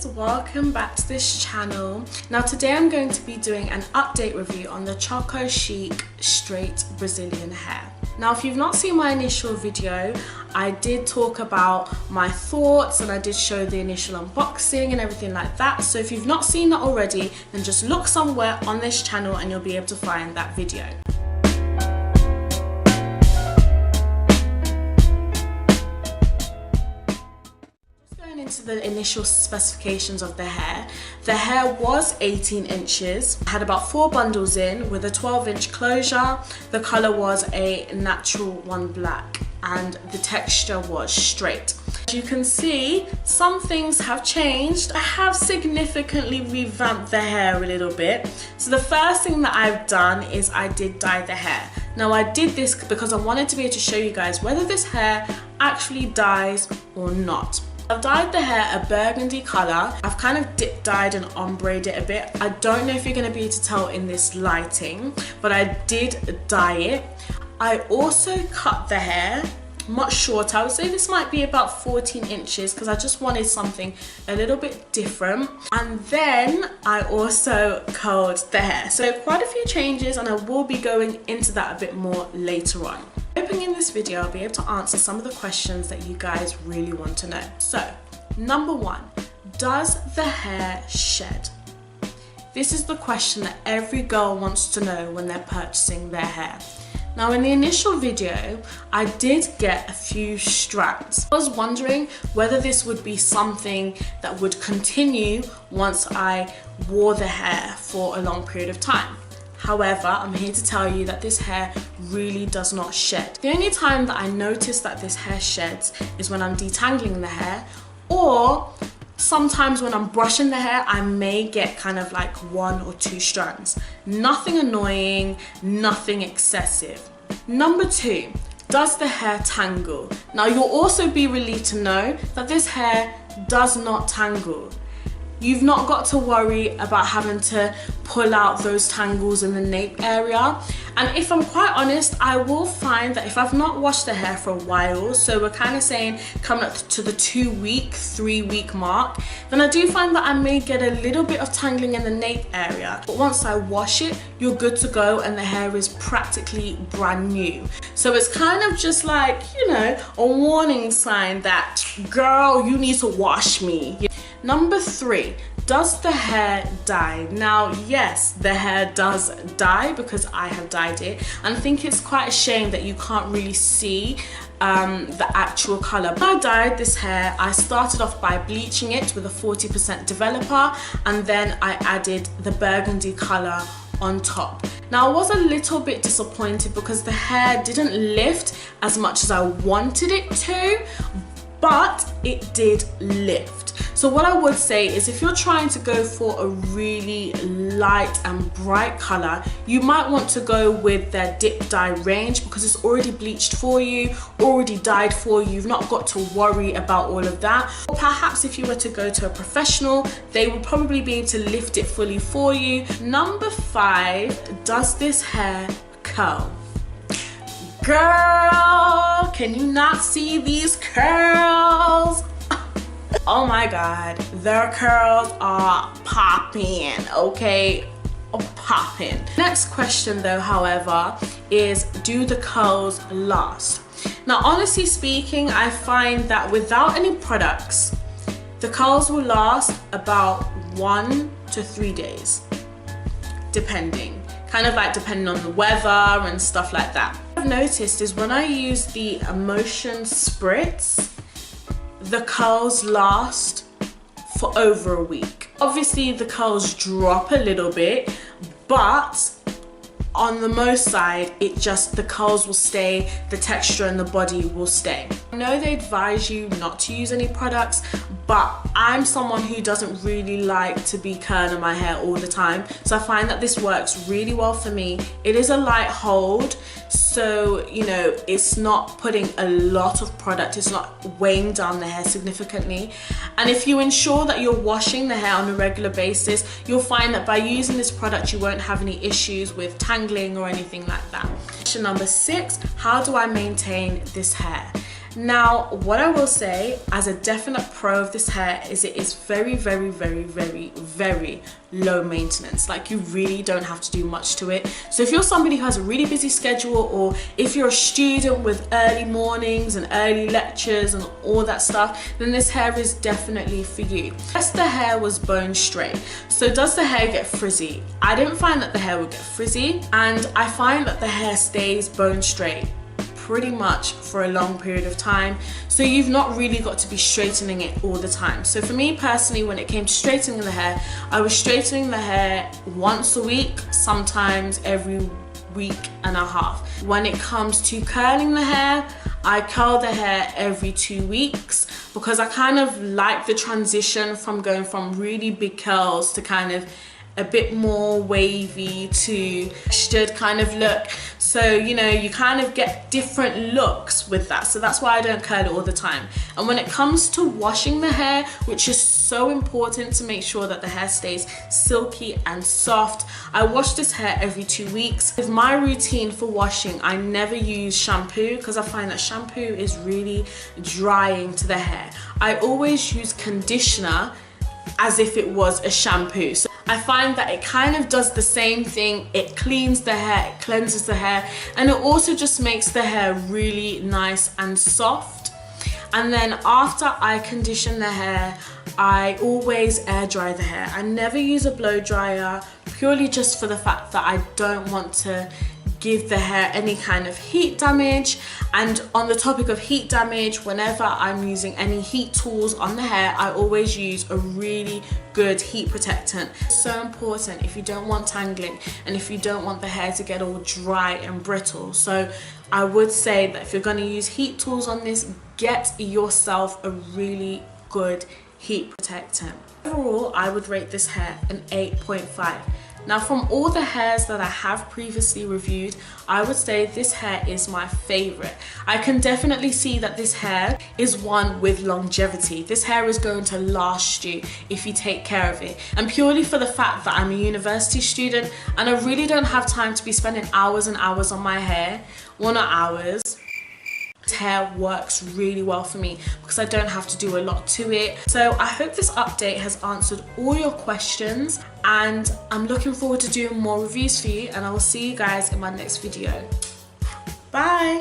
guys, welcome back to this channel. Now today I'm going to be doing an update review on the Chocochic straight Brazilian hair. Now if you've not seen my initial video, I did talk about my thoughts and I did show the initial unboxing and everything like that. So if you've not seen that already, then just look somewhere on this channel and you'll be able to find that video. Into the initial specifications of the hair. The hair was 18 inches. I had about 4 bundles in with a 12-inch closure. The color was a natural 1 black and the texture was straight. As you can see, some things have changed. I have significantly revamped the hair a little bit. So the first thing that I've done is I did dye the hair. Now I did this because I wanted to be able to show you guys whether this hair actually dyes or not. I've dyed the hair a burgundy colour. I've kind of dip dyed and ombre'd it a bit. I don't know if you're going to be able to tell in this lighting, but I did dye it. I also cut the hair much shorter. I would say this might be about 14 inches because I just wanted something a little bit different. And then I also curled the hair. So quite a few changes and I will be going into that a bit more later on. Hoping in this video I'll be able to answer some of the questions that you guys really want to know. So, number 1, does the hair shed? This is the question that every girl wants to know when they're purchasing their hair. Now in the initial video, I did get a few strands. I was wondering whether this would be something that would continue once I wore the hair for a long period of time. However, I'm here to tell you that this hair really does not shed. The only time that I notice that this hair sheds is when I'm detangling the hair, or sometimes when I'm brushing the hair, I may get kind of like 1 or 2 strands. Nothing annoying, nothing excessive. Number 2, does the hair tangle? Now you'll also be relieved to know that this hair does not tangle. You've not got to worry about having to pull out those tangles in the nape area. And if I'm quite honest, I will find that if I've not washed the hair for a while, so we're kind of saying coming up to the 2-week, 3-week mark, then I do find that I may get a little bit of tangling in the nape area. But once I wash it, you're good to go and the hair is practically brand new. So it's kind of just like, you know, a warning sign that, girl, you need to wash me. Number 3, does the hair dye? Now, yes, the hair does dye because I have dyed it. And I think it's quite a shame that you can't really see the actual color. When I dyed this hair, I started off by bleaching it with a 40% developer, and then I added the burgundy color on top. Now I was a little bit disappointed because the hair didn't lift as much as I wanted it to, but it did lift. So what I would say is if you're trying to go for a really light and bright color, you might want to go with their dip dye range because it's already bleached for you, already dyed for you. You've not got to worry about all of that. Or perhaps if you were to go to a professional, they will probably be able to lift it fully for you. Number 5, does this hair curl? Girl, can you not see these curls? Oh my god, their curls are popping, okay? Popping. Next question though, however, is do the curls last? Now honestly speaking, I find that without any products, the curls will last about 1 to 3 days, depending. Kind of like depending on the weather and stuff like that. What I've noticed is when I use the Emotion Spritz, the curls last for over a week. Obviously the curls drop a little bit, but on the most side, the curls will stay, the texture and the body will stay. I know they advise you not to use any products, but I'm someone who doesn't really like to be curling my hair all the time. So I find that this works really well for me. It is a light hold, so you know, it's not putting a lot of product, it's not weighing down the hair significantly. And if you ensure that you're washing the hair on a regular basis, you'll find that by using this product you won't have any issues with tangling or anything like that. Question number 6, how do I maintain this hair? Now, what I will say as a definite pro of this hair is it is very, very, very, very, very low maintenance. Like, you really don't have to do much to it. So if you're somebody who has a really busy schedule, or if you're a student with early mornings and early lectures and all that stuff, then this hair is definitely for you. Yes, the hair was bone straight. So does the hair get frizzy? I didn't find that the hair would get frizzy, and I find that the hair stays bone straight pretty much for a long period of time, so you've not really got to be straightening it all the time. So for me personally, when it came to straightening the hair, I was straightening the hair once a week, sometimes every week and a half. When it comes to curling the hair, I curl the hair every 2 weeks, because I kind of like the transition from going from really big curls to kind of a bit more wavy to textured kind of look. So, you know, you kind of get different looks with that. So that's why I don't curl it all the time. And when it comes to washing the hair, which is so important to make sure that the hair stays silky and soft, I wash this hair every 2 weeks. With my routine for washing, I never use shampoo, because I find that shampoo is really drying to the hair. I always use conditioner as if it was a shampoo. So I find that it kind of does the same thing. It cleans the hair, it cleanses the hair, and it also just makes the hair really nice and soft. And then after I condition the hair, I always air dry the hair. I never use a blow dryer, purely just for the fact that I don't want to give the hair any kind of heat damage. And on the topic of heat damage, whenever I'm using any heat tools on the hair, I always use a really good heat protectant. It's so important if you don't want tangling and if you don't want the hair to get all dry and brittle. So I would say that if you're going to use heat tools on this, get yourself a really good heat protectant. Overall, I would rate this hair an 8.5. Now, from all the hairs that I have previously reviewed, I would say this hair is my favorite. I can definitely see that this hair is one with longevity. This hair is going to last you if you take care of it. And purely for the fact that I'm a university student and I really don't have time to be spending hours and hours on my hair, well, not hours, this hair works really well for me because I don't have to do a lot to it. So I hope this update has answered all your questions, and I'm looking forward to doing more reviews for you, and I will see you guys in my next video. Bye.